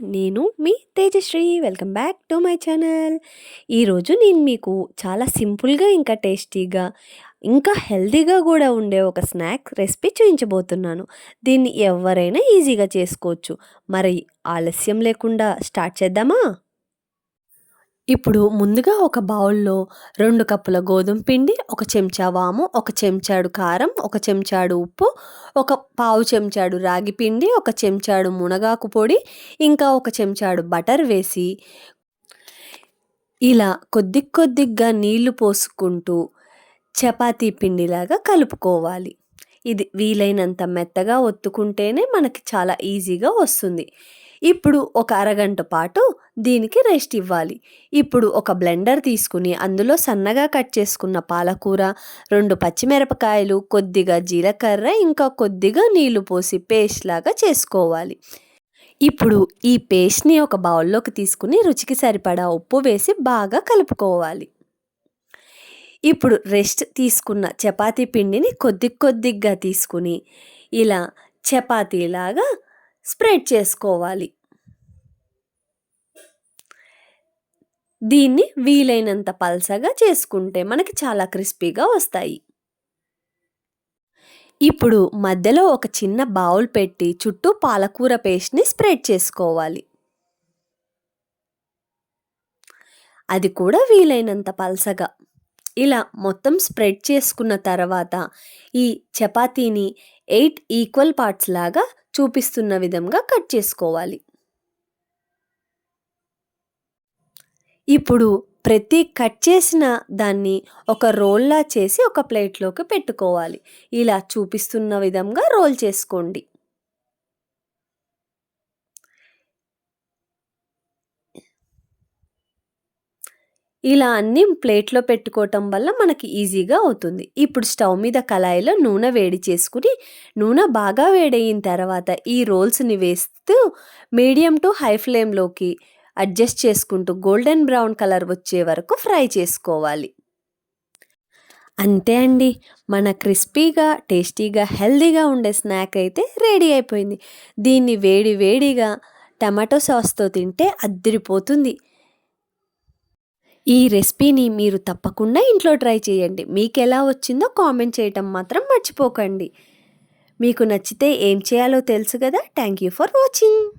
నేను మీ Tejashree. Welcome back to my channel. ఈరోజు నేను మీకు చాలా సింపుల్‌గా ఇంకా టేస్టీగా ఇంకా హెల్తీగా గూడా ఉండే ఒక స్నాక్ రెసిపీ చూయించబోతున్నాను. దీన్ని ఎవ్వరైనా ఈజీగా చేసుకోవచ్చు. మరి ఆలస్యం లేకుండా స్టార్ట్ చేద్దామా? ఇప్పుడు ముందుగా ఒక బౌల్‌లో 2 కప్పుల గోధుమ పిండి, 1 చెంచా వాము, 1 చెంచాడు కారం, 1 చెంచాడు ఉప్పు, ఒక పావు చెంచాడు రాగి పిండి, 1 చెంచాడు మునగాకు పొడి, ఇంకా 1 చెంచాడు బటర్ వేసి ఇలా కొద్ది కొద్దిగా నీళ్లు పోసుకుంటూ చపాతీ పిండిలాగా కలుపుకోవాలి. ఇది వీలైనంత మెత్తగా ఒత్తుకుంటేనే మనకి చాలా ఈజీగా వస్తుంది. ఇప్పుడు ఒక అరగంట పాటు దీనికి రెస్ట్ ఇవ్వాలి. ఇప్పుడు ఒక బ్లెండర్ తీసుకుని అందులో సన్నగా కట్ చేసుకున్న పాలకూర, 2 పచ్చిమిరపకాయలు, కొద్దిగా జీలకర్ర, ఇంకా కొద్దిగా నీళ్లు పోసి పేస్ట్ లాగా చేసుకోవాలి. ఇప్పుడు ఈ పేస్ట్‌ని ఒక బౌల్‌లోకి తీసుకుని రుచికి సరిపడా ఉప్పు వేసి బాగా కలుపుకోవాలి. ఇప్పుడు రెస్ట్ తీసుకున్న చపాతీ పిండిని కొద్దిగా తీసుకుని ఇలా చపాతీలాగా స్ప్రెడ్ చేసుకోవాలి. దీన్ని వీలైనంత పల్చగా చేసుకుంటే మనకి చాలా క్రిస్పీగా వస్తాయి. ఇప్పుడు మధ్యలో ఒక చిన్న బౌల్ పెట్టి చుట్టూ పాలకూర పేస్ట్‌ని స్ప్రెడ్ చేసుకోవాలి. అది కూడా వీలైనంత పల్చగా. ఇలా మొత్తం స్ప్రెడ్ చేసుకున్న తర్వాత ఈ చపాతీని 8 ఈక్వల్ పార్ట్స్ లాగా చూపిస్తున్న విధంగా కట్ చేసుకోవాలి. ఇప్పుడు ప్రతి కట్ చేసిన దాన్ని ఒక రోల్‌లా చేసి ఒక ప్లేట్‌లోకి పెట్టుకోవాలి. ఇలా చూపిస్తున్న విధంగా రోల్ చేసుకోండి. ఇలా అన్నీ ప్లేట్‌లో పెట్టుకోవటం వల్ల మనకి ఈజీగా అవుతుంది. ఇప్పుడు స్టవ్ మీద కళాయిలో నూనె వేడి చేసుకుని, నూనె బాగా వేడయిన తర్వాత ఈ రోల్స్‌ని వేస్తూ మీడియం టు హై ఫ్లేమ్‌లోకి అడ్జస్ట్ చేసుకుంటూ గోల్డెన్ బ్రౌన్ కలర్ వచ్చే వరకు ఫ్రై చేసుకోవాలి. అంతే అండి. మన క్రిస్పీగా, టేస్టీగా, హెల్తీగా ఉండే స్నాక్ అయితే రెడీ అయిపోయింది. దీన్ని వేడి వేడిగా టమాటో సాస్‌తో తింటే అద్దిరిపోతుంది. ఈ రెసిపీని మీరు తప్పకుండా ఇంట్లో ట్రై చేయండి. మీకెలా వచ్చిందో కామెంట్ చేయటం మాత్రం మర్చిపోకండి. మీకు నచ్చితే ఏం చేయాలో తెలుసు కదా! Thank you for watching.